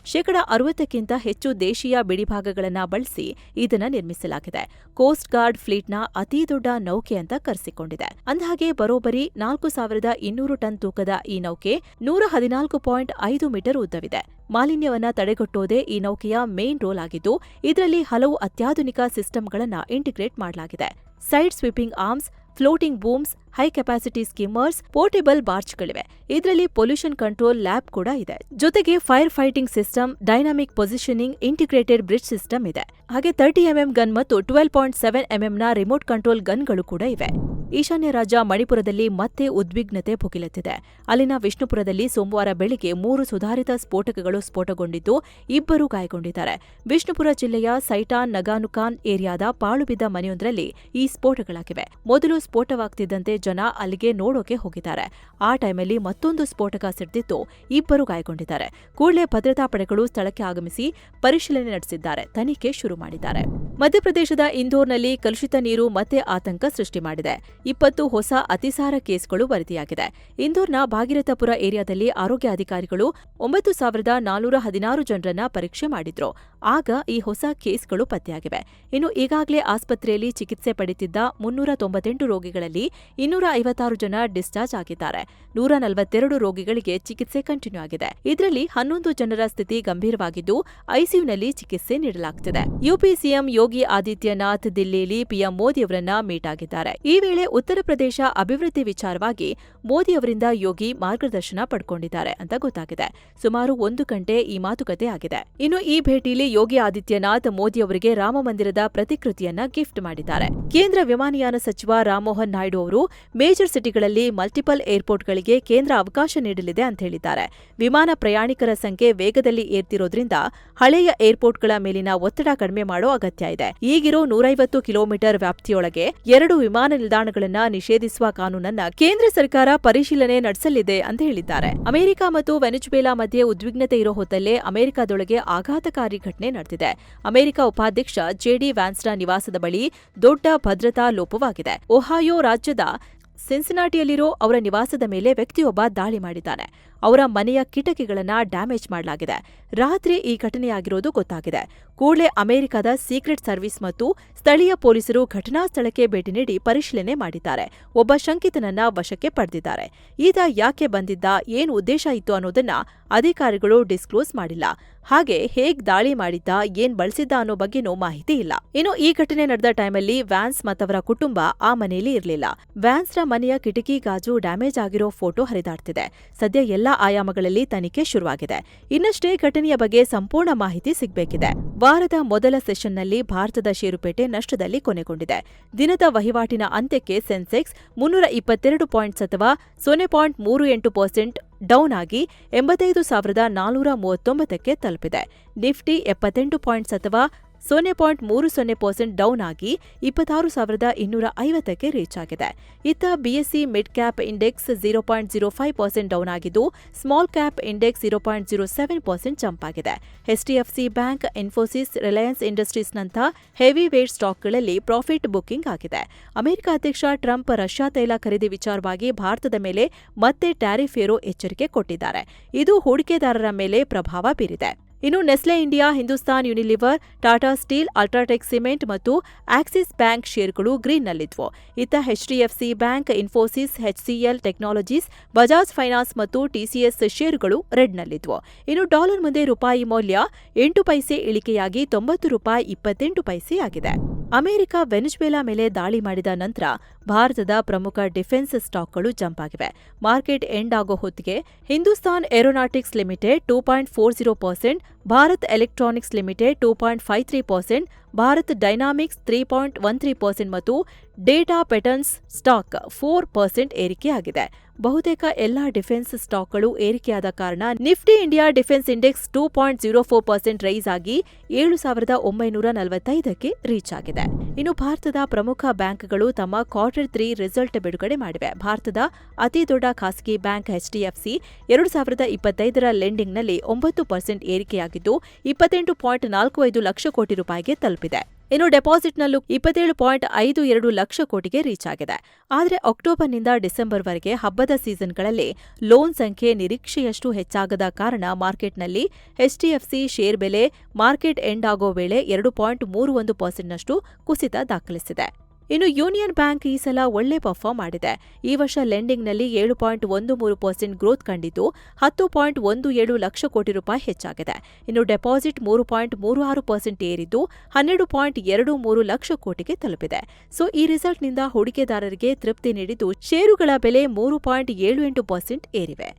60ಕ್ಕಿಂತ ಹೆಚ್ಚು ದೇಶೀಯ ಬಿಡಿಭಾಗಗಳನ್ನು ಬಳಸಿ ಇದನ್ನು ನಿರ್ಮಿಸಲಾಗಿದೆ. ಕೋಸ್ಟ್ ಗಾರ್ಡ್ ಫ್ಲೀಟ್ನ ಅತಿ ದೊಡ್ಡ ನೌಕೆ ಅಂತ ಕರೆಸಿಕೊಂಡಿದೆ. ಅಂದಹಾಗೆ ಬರೋಬ್ಬರಿ 4200 ಟನ್ ತೂಕದ ಈ ನೌಕೆ 114.5 ಮೀಟರ್ ಉದ್ದವಿದೆ. ಮಾಲಿನ್ಯವನ್ನ ತಡೆಗಟ್ಟುವುದೇ ಈ ನೌಕೆಯ ಮೇನ್ ರೋಲ್ ಆಗಿದ್ದು, ಇದರಲ್ಲಿ ಹಲವು ಅತ್ಯಾಧುನಿಕ ಸಿಸ್ಟಂಗಳನ್ನು ಇಂಟಿಗ್ರೇಟ್ ಮಾಡಲಾಗಿದೆ. Side sweeping arms, floating booms, high capacity skimmers, portable ಬಾರ್ಜ್ಗಳಿವೆ. ಇದರಲ್ಲಿ ಪೊಲ್ಯೂಷನ್ ಕಂಟ್ರೋಲ್ ಲ್ಯಾಬ್ ಕೂಡ ಇದೆ. ಜೊತೆಗೆ fire fighting system, dynamic positioning, integrated bridge system ಇದೆ. ಹಾಗೆ 30mm ಗನ್ ಮತ್ತು 12.7mm ರಿಮೋಟ್ ಕಂಟ್ರೋಲ್ ಗನ್ಗಳು ಕೂಡ ಇವೆ. ಈಶಾನ್ಯ ರಾಜ್ಯ ಮಣಿಪುರದಲ್ಲಿ ಮತ್ತೆ ಉದ್ವಿಗ್ನತೆ ಭುಗಿಲೆತ್ತಿದೆ. ಅಲ್ಲಿನ ವಿಷ್ಣುಪುರದಲ್ಲಿ ಸೋಮವಾರ ಬೆಳಿಗ್ಗೆ 3 ಸುಧಾರಿತ ಸ್ಫೋಟಕಗಳು ಸ್ಫೋಟಗೊಂಡಿದ್ದು 2 ಗಾಯಗೊಂಡಿದ್ದಾರೆ. ವಿಷ್ಣುಪುರ ಜಿಲ್ಲೆಯ ಸೈಟಾನ್ ನಗಾನುಕಾನ್ ಏರಿಯಾದ ಪಾಳುಬಿದ್ದ ಮನೆಯೊಂದರಲ್ಲಿ ಈ ಸ್ಫೋಟಗಳಾಗಿವೆ. ಮೊದಲು ಸ್ಫೋಟವಾಗ್ತಿದ್ದಂತೆ ಜನ ಅಲ್ಲಿಗೆ ನೋಡೋಕೆ ಹೋಗಿದ್ದಾರೆ. ಆ ಟೈಮಲ್ಲಿ ಮತ್ತೊಂದು ಸ್ಫೋಟಕ ಸಿಡಿದಿದ್ದು 2 ಗಾಯಗೊಂಡಿದ್ದಾರೆ. ಕೂಡಲೇ ಭದ್ರತಾ ಪಡೆಗಳು ಸ್ಥಳಕ್ಕೆ ಆಗಮಿಸಿ ಪರಿಶೀಲನೆ ನಡೆಸಿದ್ದಾರೆ. ತನಿಖೆ ಶುರು ಮಾಡಿದ್ದಾರೆ. ಮಧ್ಯಪ್ರದೇಶದ ಇಂದೋರ್ನಲ್ಲಿ ಕಲುಷಿತ ನೀರು ಮತ್ತೆ ಆತಂಕ ಸೃಷ್ಟಿ ಮಾಡಿದೆ. 20 ಹೊಸ ಅತಿಸಾರ ಕೇಸ್ಗಳು ವರದಿಯಾಗಿದೆ. ಇಂದೋರ್ನ ಭಾಗೀರಥಪುರ ಏರಿಯಾದಲ್ಲಿ ಆರೋಗ್ಯ ಅಧಿಕಾರಿಗಳು 9416 ಜನರನ್ನ ಪರೀಕ್ಷೆ ಮಾಡಿದ್ರು. ಆಗ ಈ ಹೊಸ ಕೇಸ್ಗಳು ಪತ್ತೆಯಾಗಿವೆ. ಇನ್ನು ಈಗಾಗಲೇ ಆಸ್ಪತ್ರೆಯಲ್ಲಿ ಚಿಕಿತ್ಸೆ ಪಡೆಯುತ್ತಿದ್ದ 398 ರೋಗಿಗಳಲ್ಲಿ 256 ಜನ ಡಿಸ್ಚಾರ್ಜ್ ಆಗಿದ್ದಾರೆ. 142 ರೋಗಿಗಳಿಗೆ ಚಿಕಿತ್ಸೆ ಕಂಟಿನ್ಯೂ ಆಗಿದೆ. ಇದರಲ್ಲಿ 11 ಜನರ ಸ್ಥಿತಿ ಗಂಭೀರವಾಗಿದ್ದು ಐಸಿಯುನಲ್ಲಿ ಚಿಕಿತ್ಸೆ ನೀಡಲಾಗುತ್ತಿದೆ. ಯುಪಿ ಸಿಎಂ ಯೋಗಿ ಆದಿತ್ಯನಾಥ್ ದಿಲ್ಲಿಯಲ್ಲಿ ಪಿಎಂ ಮೋದಿ ಅವರನ್ನ ಮೀಟ್ ಆಗಿದ್ದಾರೆ. ಈ ವೇಳೆ ಉತ್ತರ ಪ್ರದೇಶ ಅಭಿವೃದ್ಧಿ ವಿಚಾರವಾಗಿ ಮೋದಿ ಅವರಿಂದ ಯೋಗಿ ಮಾರ್ಗದರ್ಶನ ಪಡ್ಕೊಂಡಿದ್ದಾರೆ ಅಂತ ಗೊತ್ತಾಗಿದೆ. ಸುಮಾರು 1 ಗಂಟೆ ಈ ಮಾತುಕತೆ ಆಗಿದೆ. ಇನ್ನು ಈ ಭೇಟಿಯಲ್ಲಿ ಯೋಗಿ ಆದಿತ್ಯನಾಥ್ ಮೋದಿ ಅವರಿಗೆ ರಾಮಮಂದಿರದ ಪ್ರತಿಕೃತಿಯನ್ನ ಗಿಫ್ಟ್ ಮಾಡಿದ್ದಾರೆ. ಕೇಂದ್ರ ವಿಮಾನಯಾನ ಸಚಿವ ರಾಮಮೋಹನ್ ನಾಯ್ಡು ಅವರು ಮೇಜರ್ ಸಿಟಿಗಳಲ್ಲಿ ಮಲ್ಟಿಪಲ್ ಏರ್ಪೋರ್ಟ್ಗಳಿಗೆ ಕೇಂದ್ರ ಅವಕಾಶ ನೀಡಲಿದೆ ಅಂತ ಹೇಳಿದ್ದಾರೆ. ವಿಮಾನ ಪ್ರಯಾಣಿಕರ ಸಂಖ್ಯೆ ವೇಗದಲ್ಲಿ ಏರ್ತಿರೋದ್ರಿಂದ ಹಳೆಯ ಏರ್ಪೋರ್ಟ್ಗಳ ಮೇಲಿನ ಒತ್ತಡ ಕಡಿಮೆ ಮಾಡೋ ಅಗತ್ಯ ಇದೆ. ಈಗಿರೋ 150 ಕಿಲೋಮೀಟರ್ ವ್ಯಾಪ್ತಿಯೊಳಗೆ 2 ವಿಮಾನ ನಿಲ್ದಾಣಗಳನ್ನ ನಿಷೇಧಿಸುವ ಕಾನೂನನ್ನ ಕೇಂದ್ರ ಸರ್ಕಾರ ಪರಿಶೀಲನೆ ನಡೆಸಲಿದೆ ಅಂತ ಹೇಳಿದ್ದಾರೆ. ಅಮೆರಿಕ ಮತ್ತು ವೆನೆಜುವೆಲಾ ಮಧ್ಯೆ ಉದ್ವಿಗ್ನತೆ ಇರೋ ಹೊತ್ತಲ್ಲೇ ಅಮೆರಿಕದೊಳಗೆ ಆಘಾತಕಾರಿ ಘಟನೆ ನಡೆದಿದೆ. ಅಮೆರಿಕ ಉಪಾಧ್ಯಕ್ಷ ಜೆಡಿ ವ್ಯಾನ್ಸ್ನ ನಿವಾಸದ ಬಳಿ ದೊಡ್ಡ ಭದ್ರತಾ ಲೋಪವಾಗಿದೆ. ಒಹಾಯೋ ರಾಜ್ಯದ ಸಿನ್ಸಿನಾಟಿಯಲ್ಲಿರೋ ಅವರ ನಿವಾಸದ ಮೇಲೆ ವ್ಯಕ್ತಿಯೊಬ್ಬ ದಾಳಿ ಮಾಡಿದ್ದಾನೆ. ಅವರ ಮನೆಯ ಕಿಟಕಿಗಳನ್ನು ಡ್ಯಾಮೇಜ್ ಮಾಡಲಾಗಿದೆ. ರಾತ್ರಿ ಈ ಘಟನೆಯಾಗಿರೋದು ಗೊತ್ತಾಗಿದೆ. ಕೂಡಲೇ ಅಮೆರಿಕದ ಸೀಕ್ರೆಟ್ ಸರ್ವಿಸ್ ಮತ್ತು ಸ್ಥಳೀಯ ಪೊಲೀಸರು ಘಟನಾ ಸ್ಥಳಕ್ಕೆ ಭೇಟಿ ನೀಡಿ ಪರಿಶೀಲನೆ ಮಾಡಿದ್ದಾರೆ. ಒಬ್ಬ ಶಂಕಿತನನ್ನ ವಶಕ್ಕೆ ಪಡೆದಿದ್ದಾರೆ. ಈತ ಯಾಕೆ ಬಂದಿದ್ದ, ಏನು ಉದ್ದೇಶ ಇತ್ತು ಅನ್ನೋದನ್ನ ಅಧಿಕಾರಿಗಳು ಡಿಸ್ಕ್ಲೋಸ್ ಮಾಡಿಲ್ಲ. ಹಾಗೆ ಹೇಗ್ ದಾಳಿ ಮಾಡಿದ್ದ, ಏನ್ ಬಳಸಿದ್ದ ಅನ್ನೋ ಬಗ್ಗೆನೂ ಮಾಹಿತಿ ಇಲ್ಲ. ಇನ್ನು ಈ ಘಟನೆ ನಡೆದ ಟೈಮಲ್ಲಿ ವ್ಯಾನ್ಸ್ ಮತ್ತವರ ಕುಟುಂಬ ಆ ಮನೆಯಲ್ಲಿ ಇರಲಿಲ್ಲ. ವ್ಯಾನ್ಸ್ರ ಮನೆಯ ಕಿಟಕಿ ಗಾಜು ಡ್ಯಾಮೇಜ್ ಆಗಿರೋ ಫೋಟೋ ಹರಿದಾಡ್ತಿದೆ. ಸದ್ಯ ಎಲ್ಲಾ ಆಯಾಮಗಳಲ್ಲಿ ತನಿಖೆ ಶುರುವಾಗಿದೆ. ಇನ್ನಷ್ಟೇ ಘಟನೆಯ ಬಗ್ಗೆ ಸಂಪೂರ್ಣ ಮಾಹಿತಿ ಸಿಗಬೇಕಿದೆ. ವಾರದ ಮೊದಲ ಸೆಷನ್ನಲ್ಲಿ ಭಾರತದ ಷೇರುಪೇಟೆ ನಷ್ಟದಲ್ಲಿ ಕೊನೆಗೊಂಡಿದೆ. ದಿನದ ವಹಿವಾಟಿನ ಅಂತ್ಯಕ್ಕೆ ಸೆನ್ಸೆಕ್ಸ್ 322 ಪಾಯಿಂಟ್ಸ್ ಅಥವಾ 0.38% ಡೌನ್ ಆಗಿ 85,439ಕ್ಕೆ ತಲುಪಿದೆ. ನಿಫ್ಟಿ 78 ಪಾಯಿಂಟ್ಸ್ ಅಥವಾ 0.30% ಡೌನ್ ಆಗಿ 26,250ಕ್ಕೆ ರೀಚ್ ಆಗಿದೆ. ಇತ್ತ BSE mid cap index 0.05% down ಆಗಿದ್ದು, ಸ್ಮಾಲ್ ಕ್ಯಾಪ್ ಇಂಡೆಕ್ಸ್ 0.07% ಜಂಪ್ ಆಗಿದೆ. ಎಚ್ಡಿಎಫ್ಸಿ ಬ್ಯಾಂಕ್, ಇನ್ಫೋಸಿಸ್, ರಿಲಯನ್ಸ್ ಇಂಡಸ್ಟ್ರೀಸ್ನಂಥ ಹೆವಿ ವೇಟ್ ಸ್ಟಾಕ್ಗಳಲ್ಲಿ ಪ್ರಾಫಿಟ್ ಬುಕಿಂಗ್ ಆಗಿದೆ. ಅಮೆರಿಕ ಅಧ್ಯಕ್ಷ ಟ್ರಂಪ್ ರಷ್ಯಾ ತೈಲ ಖರೀದಿ ವಿಚಾರವಾಗಿ ಭಾರತದ ಮೇಲೆ ಮತ್ತೆ ಟ್ಯಾರಿಫ್ ಏರೋ ಎಚ್ಚರಿಕೆ ಕೊಟ್ಟಿದ್ದಾರೆ. ಇದು ಹೂಡಿಕೆದಾರರ ಮೇಲೆ ಪ್ರಭಾವ ಬೀರಿದೆ. ಇನ್ನು Nestle India, Hindustan Unilever, Tata steel, UltraTech cement ಮತ್ತು ಆಕ್ಸಿಸ್ ಬ್ಯಾಂಕ್ ಷೇರುಗಳು ಗ್ರೀನ್ನಲ್ಲಿದ್ವು. ಇತ್ತ HDFC bank, Infosys, HCL technologies, Bajaj finance ಮತ್ತು ಟಿಸಿಎಸ್ ಷೇರುಗಳು ರೆಡ್ನಲ್ಲಿದ್ವು. ಇನ್ನು ಡಾಲರ್ ಮುಂದೆ ರೂಪಾಯಿ ಮೌಲ್ಯ 8 ಪೈಸೆ ಇಳಿಕೆಯಾಗಿ $90.28 ಆಗಿದೆ. ಅಮೆರಿಕ ವೆನೆಜುವೆಲಾ ಮೇಲೆ ದಾಳಿ ಮಾಡಿದ ನಂತರ ಭಾರತದ ಪ್ರಮುಖ ಡಿಫೆನ್ಸ್ ಸ್ಟಾಕ್ಗಳು ಜಂಪ್ ಆಗಿವೆ. ಮಾರ್ಕೆಟ್ ಎಂಡ್ ಆಗೋ ಹೊತ್ತಿಗೆ Hindustan aeronautics limited 2.40%, Bharat electronics limited 2.53%, Bharat dynamics 3.13% ಮತ್ತು ಡೇಟಾ ಪೆಟನ್ಸ್ ಸ್ಟಾಕ್ 4% ಏರಿಕೆಯಾಗಿದೆ. ಬಹುತೇಕ ಎಲ್ಲಾ ಡಿಫೆನ್ಸ್ ಸ್ಟಾಕ್ಗಳು ಏರಿಕೆಯಾದ ಕಾರಣ Nifty India defence index 2.04% rise ಆಗಿ 7,945ಕ್ಕೆ ರೀಚ್ ಆಗಿದೆ. ಇನ್ನು ಭಾರತದ ಪ್ರಮುಖ ಬ್ಯಾಂಕ್ಗಳು ತಮ್ಮ Q3 ರಿಸಲ್ಟ್ ಬಿಡುಗಡೆ ಮಾಡಿವೆ. ಭಾರತದ ಅತಿ ದೊಡ್ಡ ಖಾಸಗಿ ಬ್ಯಾಂಕ್ ಎಚ್ಡಿಎಫ್ಸಿ 2025ರ ಲೆಂಡಿಂಗ್ನಲ್ಲಿ 9% ಏರಿಕೆಯಾಗಿದ್ದು 28.45 ಲಕ್ಷ ಕೋಟಿ ರೂಪಾಯಿಗೆ ತಲುಪಿದೆ. ಇನ್ನು ಡೆಪಾಸಿಟ್ನಲ್ಲೂ 27.52 ಲಕ್ಷ ಕೋಟಿಗೆ ರೀಚ್ ಆಗಿದೆ. ಆದರೆ ಅಕ್ಟೋಬರ್ನಿಂದ ಡಿಸೆಂಬರ್ವರೆಗೆ ಹಬ್ಬದ ಸೀಸನ್ಗಳಲ್ಲಿ ಲೋನ್ ಸಂಖ್ಯೆ ನಿರೀಕ್ಷೆಯಷ್ಟು ಹೆಚ್ಚಾಗದ ಕಾರಣ ಮಾರ್ಕೆಟ್ನಲ್ಲಿ ಎಚ್ಡಿಎಫ್ಸಿ ಶೇರ್ ಬೆಲೆ ಮಾರ್ಕೆಟ್ ಎಂಡ್ ಆಗೋ ವೇಳೆ 2.31%ನಷ್ಟು ಕುಸಿತ ದಾಖಲಿಸಿದೆ. ಇನ್ನು ಯೂನಿಯನ್ ಬ್ಯಾಂಕ್ ಈ ಸಲ ಒಳ್ಳೆ ಪರ್ಫಾರ್ಮ್ ಮಾಡಿದೆ. ಈ ವರ್ಷ ಲೆಂಡಿಂಗ್ನಲ್ಲಿ 7.13% ಗ್ರೋತ್ ಕಂಡಿದ್ದು 10.17 ಲಕ್ಷ ಕೋಟಿ ರೂಪಾಯಿ ಹೆಚ್ಚಾಗಿದೆ. ಇನ್ನು ಡೆಪಾಸಿಟ್ 3.36% ಏರಿದ್ದು 12.23 ಲಕ್ಷ ಕೋಟಿಗೆ ತಲುಪಿದೆ. ಸೊ ಈ ರಿಸಲ್ಟ್ನಿಂದ ಹೂಡಿಕೆದಾರರಿಗೆ ತೃಪ್ತಿ ನೀಡಿದ್ದು ಷೇರುಗಳ ಬೆಲೆ 3.78% ಏರಿವೆ.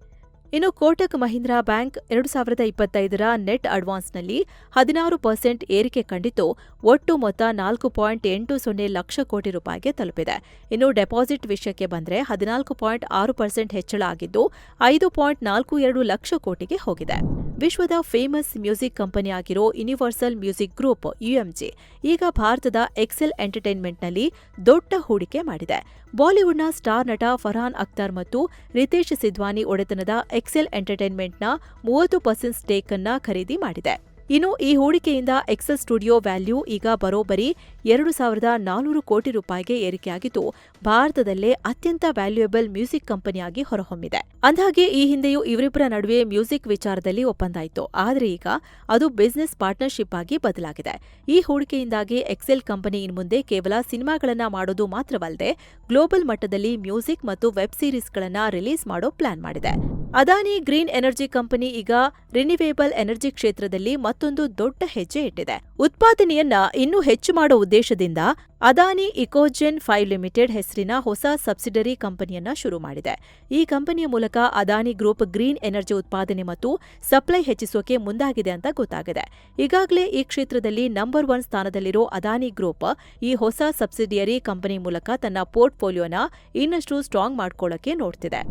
ಇನ್ನು ಕೋಟಕ್ ಮಹೀಂದ್ರಾ ಬ್ಯಾಂಕ್ 2025ರ ನೆಟ್ ಅಡ್ವಾನ್ಸ್ನಲ್ಲಿ 16% ಏರಿಕೆ ಕಂಡಿದ್ದು ಒಟ್ಟು ಮೊತ್ತ 4.80 ಲಕ್ಷ ಕೋಟಿ ರೂಪಾಯಿಗೆ ತಲುಪಿದೆ. ಇನ್ನು ಡೆಪಾಸಿಟ್ ವಿಷಯಕ್ಕೆ ಬಂದರೆ 14.6% ಹೆಚ್ಚಳ ಆಗಿದ್ದು 5.42 ಲಕ್ಷ ಕೋಟಿಗೆ ಹೋಗಿದೆ. ವಿಶ್ವದ ಫೇಮಸ್ ಮ್ಯೂಸಿಕ್ ಕಂಪನಿಯಾಗಿರೋ ಯೂನಿವರ್ಸಲ್ ಮ್ಯೂಸಿಕ್ ಗ್ರೂಪ್ ಯುಎಂಜಿ ಈಗ ಭಾರತದ ಎಕ್ಸೆಲ್ ಎಂಟರ್ಟೈನ್ಮೆಂಟ್ನಲ್ಲಿ ದೊಡ್ಡ ಹೂಡಿಕೆ ಮಾಡಿದೆ. ಬಾಲಿವುಡ್ನ ಸ್ಟಾರ್ ನಟ ಫರ್ಹಾನ್ ಅಖ್ತರ್ ಮತ್ತು ರಿತೇಶ್ ಸಿಧ್ವಾನಿ ಒಡೆತನದ ಎಕ್ಸೆಲ್ ಎಂಟರ್ಟೈನ್ಮೆಂಟ್ನ 30% ಸ್ಟೇಕ್ ಅನ್ನ ಖರೀದಿ ಮಾಡಿದೆ. ಇನ್ನು ಈ ಹೂಡಿಕೆಯಿಂದ ಎಕ್ಸೆಲ್ ಸ್ಟುಡಿಯೋ ವ್ಯಾಲ್ಯೂ ಈಗ ಬರೋಬ್ಬರಿ 2,400 ಕೋಟಿ ರೂಪಾಯಿಗೆ ಏರಿಕೆಯಾಗಿದ್ದು ಭಾರತದಲ್ಲೇ ಅತ್ಯಂತ ವ್ಯಾಲ್ಯೂಯಬಲ್ ಮ್ಯೂಸಿಕ್ ಕಂಪನಿಯಾಗಿ ಹೊರಹೊಮ್ಮಿದೆ. ಅಂದ್ಹಾಗೆ ಈ ಹಿಂದೆಯೂ ಇವರಿಬ್ಬರ ನಡುವೆ ಮ್ಯೂಸಿಕ್ ವಿಚಾರದಲ್ಲಿ ಒಪ್ಪಂದ ಇತ್ತು. ಆದರೆ ಈಗ ಅದು ಬಿಸಿನೆಸ್ ಪಾರ್ಟ್ನರ್ಶಿಪ್ ಆಗಿ ಬದಲಾಗಿದೆ. ಈ ಹೂಡಿಕೆಯಿಂದಾಗಿ ಎಕ್ಸೆಲ್ ಕಂಪನಿ ಇನ್ಮುಂದೆ ಕೇವಲ ಸಿನಿಮಾಗಳನ್ನ ಮಾಡೋದು ಮಾತ್ರವಲ್ಲದೆ ಗ್ಲೋಬಲ್ ಮಟ್ಟದಲ್ಲಿ ಮ್ಯೂಸಿಕ್ ಮತ್ತು ವೆಬ್ ಸೀರೀಸ್ಗಳನ್ನ ರಿಲೀಸ್ ಮಾಡೋ ಪ್ಲಾನ್ ಮಾಡಿದೆ. ಅದಾನಿ ಗ್ರೀನ್ ಎನರ್ಜಿ ಕಂಪನಿ ಈಗ ರಿನ್ಯೂವೇಬಲ್ ಎನರ್ಜಿ ಕ್ಷೇತ್ರದಲ್ಲಿ ಮತ್ತೊಂದು ದೊಡ್ಡ ಹೆಜ್ಜೆ ಇಟ್ಟಿದೆ. ಉತ್ಪಾದನೆಯನ್ನ ಇನ್ನೂ ಹೆಚ್ಚು ಮಾಡೋ ಉದ್ದೇಶದಿಂದ ಅದಾನಿ ಇಕೋಜೆನ್ 5 ಲಿಮಿಟೆಡ್ ಹೆಸರಿನ ಹೊಸ ಸಬ್ಸಿಡರಿ ಕಂಪನಿಯನ್ನ ಶುರು ಮಾಡಿದೆ. ಈ ಕಂಪನಿಯ ಮೂಲಕ ಅದಾನಿ ಗ್ರೂಪ್ ಗ್ರೀನ್ ಎನರ್ಜಿ ಉತ್ಪಾದನೆ ಮತ್ತು ಸಪ್ಲೈ ಹೆಚ್ಚಿಸೋಕೆ ಮುಂದಾಗಿದೆ ಅಂತ ಗೊತ್ತಾಗಿದೆ. ಈಗಾಗಲೇ ಈ ಕ್ಷೇತ್ರದಲ್ಲಿ ನಂಬರ್ 1 ಸ್ಥಾನದಲ್ಲಿರೋ ಅದಾನಿ ಗ್ರೂಪ್ ಈ ಹೊಸ ಸಬ್ಸಿಡಿಯರಿ ಕಂಪನಿ ಮೂಲಕ ತನ್ನ ಪೋರ್ಟ್ಫೋಲಿಯೋನ ಇನ್ನಷ್ಟು ಸ್ಟ್ರಾಂಗ್ ಮಾಡ್ಕೊಳ್ಳೋಕೆ ನೋಡ್ತಿದೆ.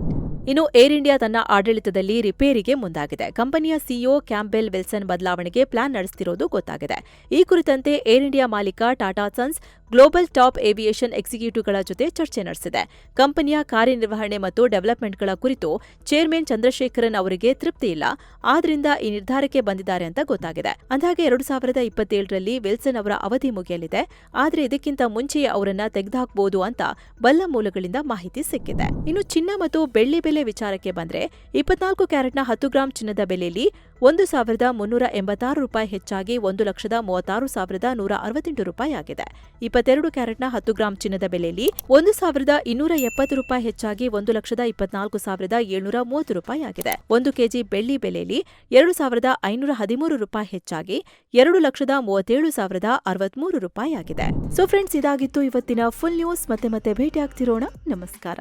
ಇನ್ನು ಏರ್ ಇಂಡಿಯಾ ತನ್ನ ಆಡಳಿತದಲ್ಲಿ ರಿಪೇರಿಗೆ ಮುಂದಾಗಿದೆ. ಕಂಪನಿಯ ಸಿಇಒ ಕ್ಯಾಂಪಬೆಲ್ ವಿಲ್ಸನ್ ಬದಲಾವಣೆಗೆ ಪ್ಲಾನ್ ನಡೆಸುತ್ತಿರೋದು ಗೊತ್ತಾಗಿದೆ. ಈ ಕುರಿತಂತೆ ಏರ್ ಇಂಡಿಯಾ ಮಾಲೀಕ Tata sons global top aviation ಎಕ್ಸಿಕ್ಯೂಟಿವ್ಗಳ ಜೊತೆ ಚರ್ಚೆ ನಡೆಸಿದೆ. ಕಂಪನಿಯ ಕಾರ್ಯನಿರ್ವಹಣೆ ಮತ್ತು ಡೆವಲಪ್ಮೆಂಟ್ಗಳ ಕುರಿತು ಚೇರ್ಮನ್ ಚಂದ್ರಶೇಖರನ್ ಅವರಿಗೆ ತೃಪ್ತಿ ಇಲ್ಲ. ಆದ್ರಿಂದ ಈ ನಿರ್ಧಾರಕ್ಕೆ ಬಂದಿದ್ದಾರೆ ಅಂತ ಗೊತ್ತಾಗಿದೆ. ಅಂದಾಗೆ 2027ರಲ್ಲಿ ವಿಲ್ಸನ್ ಅವರ ಅವಧಿ ಮುಗಿಯಲಿದೆ. ಆದರೆ ಇದಕ್ಕಿಂತ ಮುಂಚೆಯೇ ಅವರನ್ನ ತೆಗೆದುಹಾಕಬಹುದು ಅಂತ ಬಲ್ಲ ಮೂಲಗಳಿಂದ ಮಾಹಿತಿ ಸಿಕ್ಕಿದೆ. ಇನ್ನು ಚಿನ್ನ ಮತ್ತು ಬೆಳ್ಳಿ ಬೆಲೆ ವಿಚಾರಕ್ಕೆ ಬಂದ್ರೆ 24 ಕ್ಯಾರೆಟ್ನ 10 ಗ್ರಾಂ ಚಿನ್ನದ ಬೆಲೆಯಲ್ಲಿ 1,386 ರೂಪಾಯಿ ಹೆಚ್ಚಾಗಿ 1,36,168 ರೂಪಾಯಿ ಆಗಿದೆ. 22 ಕ್ಯಾರೆಟ್ನ 10 ಗ್ರಾಂ ಚಿನ್ನದ ಬೆಲೆಯಲ್ಲಿ 1,270 ರೂಪಾಯಿ ಹೆಚ್ಚಾಗಿ 1,24,730 ರೂಪಾಯಿ ಆಗಿದೆ. 1 ಕೆಜಿ ಬೆಳ್ಳಿ ಬೆಲೆಯಲ್ಲಿ 2,513 ರೂಪಾಯಿ ಹೆಚ್ಚಾಗಿ 2,37,063 ರೂಪಾಯಿ ಆಗಿದೆ. ಸೊ ಫ್ರೆಂಡ್ಸ್, ಇದಾಗಿತ್ತು ಇವತ್ತಿನ ಫುಲ್ ನ್ಯೂಸ್. ಮತ್ತೆ ಭೇಟಿ ಆಗ್ತಿರೋಣ. ನಮಸ್ಕಾರ.